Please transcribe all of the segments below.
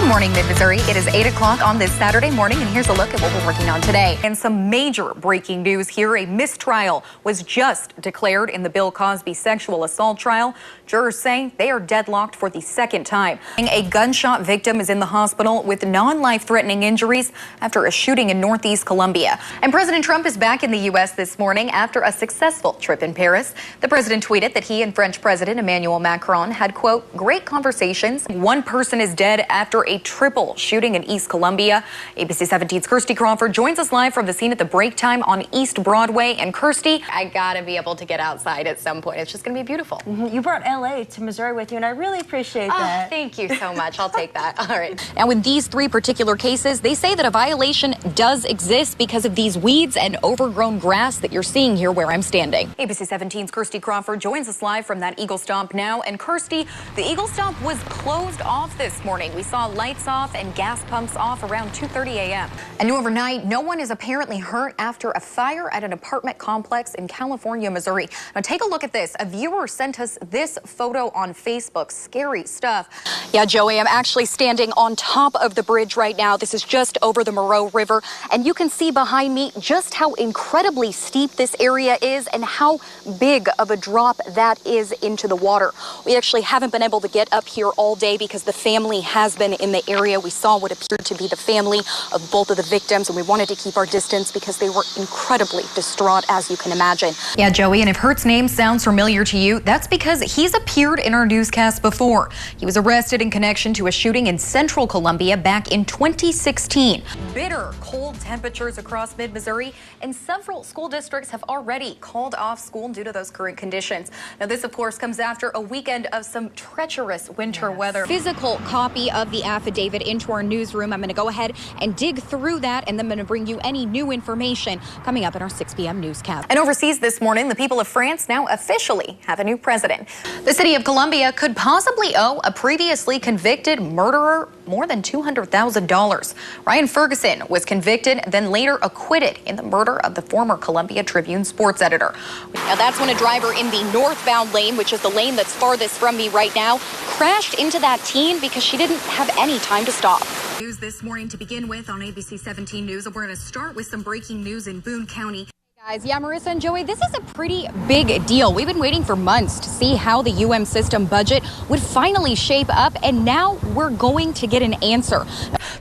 Morning Mid-Missouri. It is 8 o'clock on this Saturday morning, and here's a look at what we're working on today. And some major breaking news here. A mistrial was just declared in the Bill Cosby sexual assault trial. Jurors say they are deadlocked for the second time. A gunshot victim is in the hospital with non-life-threatening injuries after a shooting in Northeast Colombia. And President Trump is back in the U.S. this morning after a successful trip in Paris. The president tweeted that he and French President Emmanuel Macron had, quote, great conversations. One person is dead after a triple shooting in East Colombia. ABC 17's Kirsty Crawford joins us live from the scene at the break time on East Broadway. And Kirsty, I gotta be able to get outside at some point. It's just gonna be beautiful. You brought LA to Missouri with you, and I really appreciate that. Thank you so much. I'll take that. All right. Now, in these three particular cases, they say that a violation does exist because of these weeds and overgrown grass that you're seeing here where I'm standing. ABC 17's Kirsty Crawford joins us live from that Eagle Stomp now. And Kirsty, the Eagle Stomp was closed off this morning. We saw lights off and gas pumps off around 2:30 a.m. And overnight, no one is apparently hurt after a fire at an apartment complex in California, Missouri. Now, take a look at this. A viewer sent us this photo on Facebook. Scary stuff. Yeah, Joey, I'm actually standing on top of the bridge right now. This is just over the Moreau River, and you can see behind me just how incredibly steep this area is and how big of a drop that is into the water. We actually haven't been able to get up here all day because the family has been in the area. We saw what appeared to be the family of both of the victims, and we wanted to keep our distance because they were incredibly distraught, as you can imagine. Yeah, Joey, and if Hurt's name sounds familiar to you, that's because he's appeared in our newscast before. He was arrested in connection to a shooting in central Columbia back in 2016. Bitter cold temperatures across mid-Missouri, and several school districts have already called off school due to those current conditions. Now, this, of course, comes after a weekend of some treacherous winter weather. Physical copy of the affidavit into our newsroom. I'm going to go ahead and dig through that, and then I'm going to bring you any new information coming up in our 6 p.m. newscast. And overseas this morning, the people of France now officially have a new president. The city of Columbia could possibly owe a previously convicted murderer more than $200,000. Ryan Ferguson was convicted, then later acquitted in the murder of the former Columbia Tribune sports editor. Now, that's when a driver in the northbound lane, which is the lane that's farthest from me right now, crashed into that teen because she didn't have any time to stop. News this morning to begin with on ABC 17 News. We're going to start with some breaking news in Boone County. Guys, yeah, Marissa and Joey, this is a pretty big deal. We've been waiting for months to see how the UM system budget would finally shape up, and now we're going to get an answer.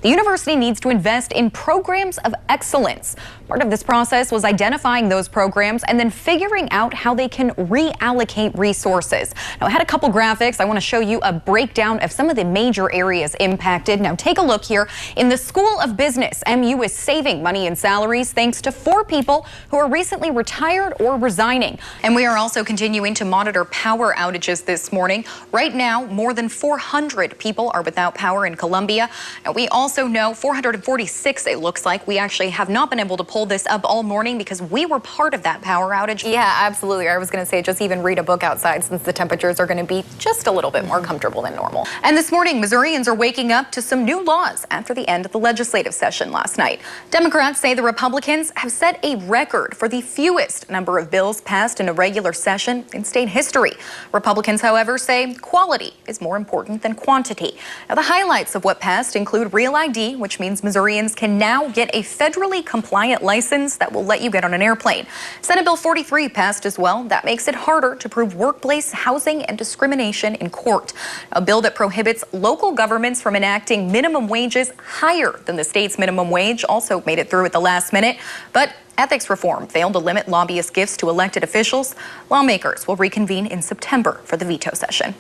The university needs to invest in programs of excellence. Part of this process was identifying those programs and then figuring out how they can reallocate resources. Now, I had a couple graphics. I want to show you a breakdown of some of the major areas impacted. Now, take a look here. In the School of Business, MU is saving money in salaries thanks to 4 people who are recently retired or resigning. And we are also continuing to monitor power outages this morning. Right now, more than 400 people are without power in Columbia. And we also know 446, it looks like. We actually have not been able to pull this up all morning because we were part of that power outage. Yeah, absolutely. I was going to say just even read a book outside since the temperatures are going to be just a little bit more comfortable than normal. And this morning, Missourians are waking up to some new laws after the end of the legislative session last night. Democrats say the Republicans have set a record for the fewest number of bills passed in a regular session in state history. Republicans, however, say quality is more important than quantity. Now, the highlights of what passed include Real ID, which means Missourians can now get a federally compliant license that will let you get on an airplane. Senate Bill 43 passed as well. That makes it harder to prove workplace housing and discrimination in court. A bill that prohibits local governments from enacting minimum wages higher than the state's minimum wage also made it through at the last minute. But ethics reform failed to limit lobbyist gifts to elected officials. Lawmakers will reconvene in September for the veto session.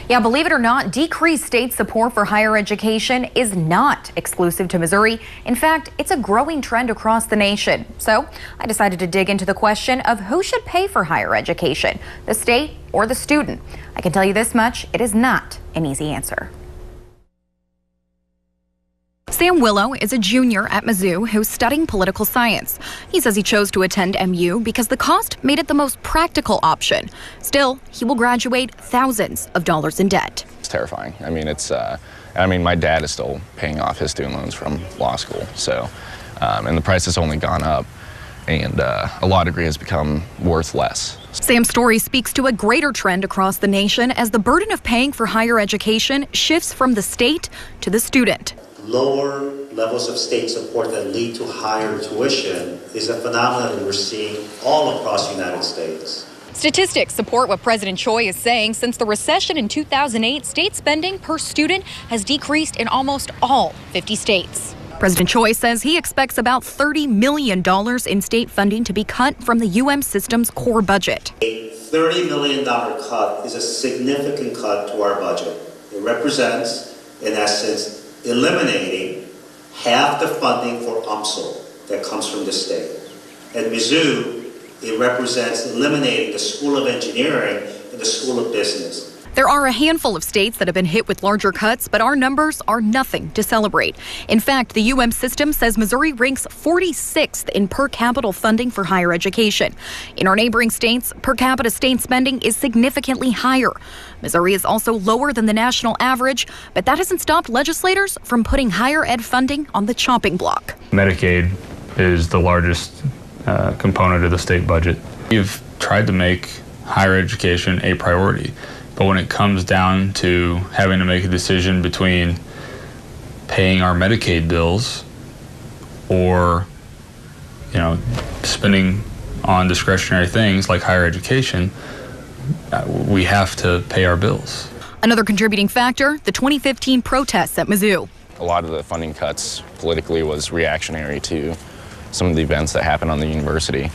Yeah, believe it or not, decreased state support for higher education is not exclusive to Missouri. In fact, it's a growing trend across the nation. So I decided to dig into the question of who should pay for higher education, the state or the student. I can tell you this much, it is not an easy answer. Sam Willow is a junior at Mizzou who's studying political science. He says he chose to attend MU because the cost made it the most practical option. Still, he will graduate thousands of dollars in debt. It's terrifying. I mean, my dad is still paying off his student loans from law school, so, and the price has only gone up. and a law degree has become worth less. Sam Story speaks to a greater trend across the nation as the burden of paying for higher education shifts from the state to the student. Lower levels of state support that lead to higher tuition is a phenomenon that we're seeing all across the United States. Statistics support what President Choi is saying. Since the recession in 2008, state spending per student has decreased in almost all 50 states. President Choi says he expects about $30 million in state funding to be cut from the UM system's core budget. A $30 million cut is a significant cut to our budget. It represents, in essence, eliminating half the funding for UMSL that comes from the state. At Mizzou, it represents eliminating the School of Engineering and the School of Business. There are a handful of states that have been hit with larger cuts, but our numbers are nothing to celebrate. In fact, the UM system says Missouri ranks 46th in per capita funding for higher education. In our neighboring states, per capita state spending is significantly higher. Missouri is also lower than the national average, but that hasn't stopped legislators from putting higher ed funding on the chopping block. Medicaid is the largest component of the state budget. We've tried to make higher education a priority. But when it comes down to having to make a decision between paying our Medicaid bills or, spending on discretionary things like higher education, we have to pay our bills. Another contributing factor, the 2015 protests at Mizzou. A lot of the funding cuts politically was reactionary to some of the events that happened on the university.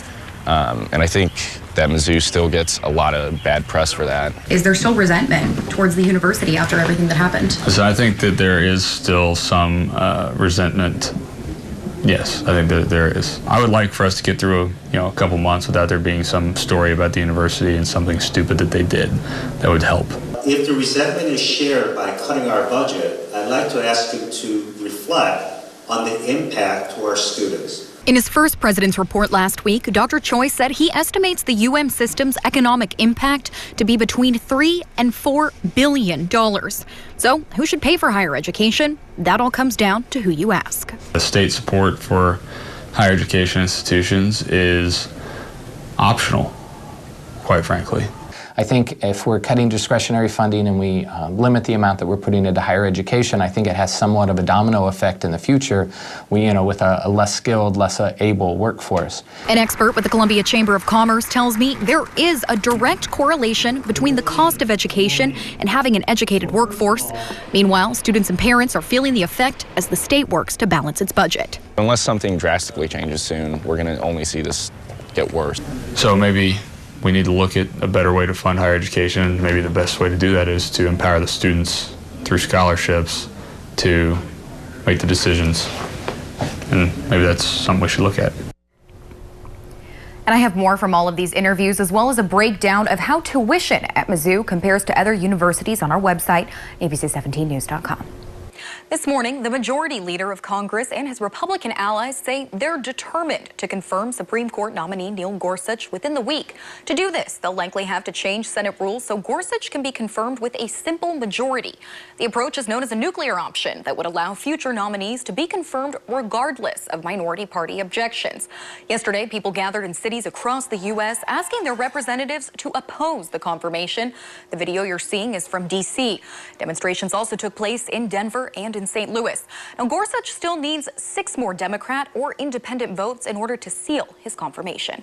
And I think that Mizzou still gets a lot of bad press for that. Is there still resentment towards the university after everything that happened? So I think that there is still some resentment. Yes, I think that there is. I would like for us to get through a couple months without there being some story about the university and something stupid that they did. That would help. If the resentment is shared by cutting our budget, I'd like to ask you to reflect on the impact to our students. In his first president's report last week, Dr. Choi said he estimates the UM system's economic impact to be between $3 and $4 billion. So who should pay for higher education? That all comes down to who you ask. The state support for higher education institutions is optional, quite frankly. I think if we're cutting discretionary funding and we limit the amount that we're putting into higher education, I think it has somewhat of a domino effect in the future, with a less skilled, less able workforce. An expert with the Columbia Chamber of Commerce tells me there is a direct correlation between the cost of education and having an educated workforce. Meanwhile, students and parents are feeling the effect as the state works to balance its budget. Unless something drastically changes soon, we're going to only see this get worse. So maybe we need to look at a better way to fund higher education. Maybe the best way to do that is to empower the students through scholarships to make the decisions. And maybe that's something we should look at. And I have more from all of these interviews, as well as a breakdown of how tuition at Mizzou compares to other universities on our website, abc17news.com. This morning, the majority leader of Congress and his Republican allies say they're determined to confirm Supreme Court nominee Neil Gorsuch within the week. To do this, they'll likely have to change Senate rules so Gorsuch can be confirmed with a simple majority. The approach is known as a nuclear option that would allow future nominees to be confirmed regardless of minority party objections. Yesterday, people gathered in cities across the U.S. asking their representatives to oppose the confirmation. The video you're seeing is from D.C. Demonstrations also took place in Denver and in St. Louis. Now, Gorsuch still needs 6 more Democrat or independent votes in order to seal his confirmation.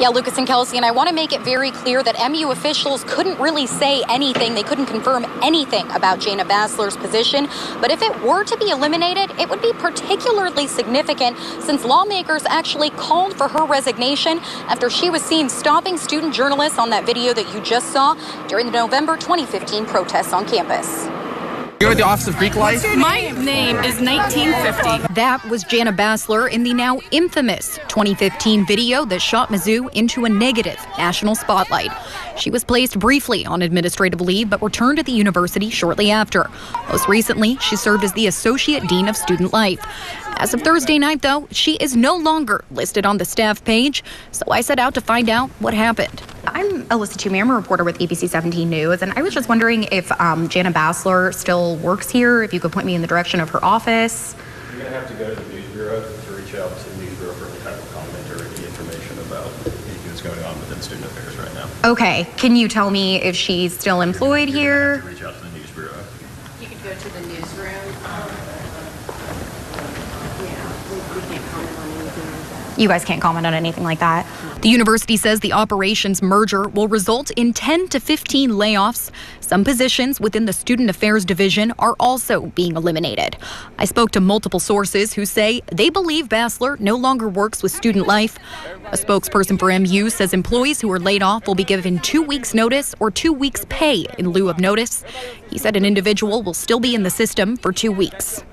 Yeah, Lucas and Kelsey, and I want to make it very clear that MU officials couldn't really say anything. They couldn't confirm anything about Jana Basler's position. But if it were to be eliminated, it would be particularly significant since lawmakers actually called for her resignation after she was seen stopping student journalists on that video that you just saw during the November 2015 protests on campus. You're at the Office of Greek Life? My name is 1950. That was Jana Basler in the now infamous 2015 video that shot Mizzou into a negative national spotlight. She was placed briefly on administrative leave but returned to the university shortly after. Most recently, she served as the Associate Dean of Student Life. As of Thursday night, though, she is no longer listed on the staff page, so I set out to find out what happened. I'm Alyssa Toomey. I'm a reporter with ABC 17 News, and I was just wondering if Jana Basler still works here, if you could point me in the direction of her office. You're going to have to go to the news bureau to reach out to the news bureau for what's going on within student affairs right now. Okay, can you tell me if she's still employed here? Have to reach out to the news bureau. You could go to the newsroom. We can't comment on anything like that. You guys can't comment on anything like that. The university says the operations merger will result in 10 to 15 layoffs. Some positions within the Student Affairs Division are also being eliminated. I spoke to multiple sources who say they believe Bassler no longer works with Student Life. A spokesperson for MU says employees who are laid off will be given 2 weeks notice or 2 weeks pay in lieu of notice. He said an individual will still be in the system for 2 weeks.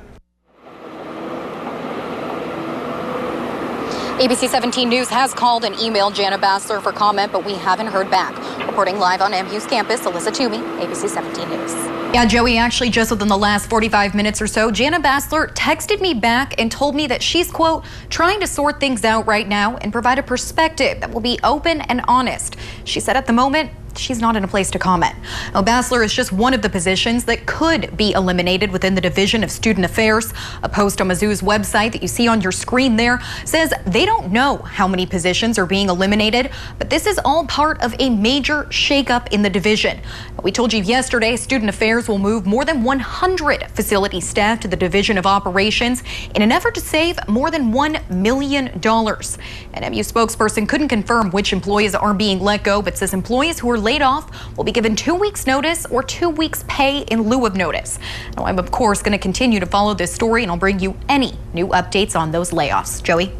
ABC 17 News has called and emailed Jana Bassler for comment, but we haven't heard back. Reporting live on MU's campus, Alyssa Toomey, ABC 17 News. Yeah, Joey, actually just within the last 45 minutes or so, Jana Bassler texted me back and told me that she's, quote, trying to sort things out right now and provide a perspective that will be open and honest. She said at the moment, she's not in a place to comment. Now, Bassler is just one of the positions that could be eliminated within the Division of Student Affairs. A post on Mizzou's website that you see on your screen there says they don't know how many positions are being eliminated, but this is all part of a major shakeup in the division. We told you yesterday Student Affairs will move more than 100 facility staff to the Division of Operations in an effort to save more than $1 million. An MU spokesperson couldn't confirm which employees are being let go, but says employees who are laid off will be given 2 weeks notice or 2 weeks pay in lieu of notice. Now, I'm of course going to continue to follow this story, and I'll bring you any new updates on those layoffs. Joey?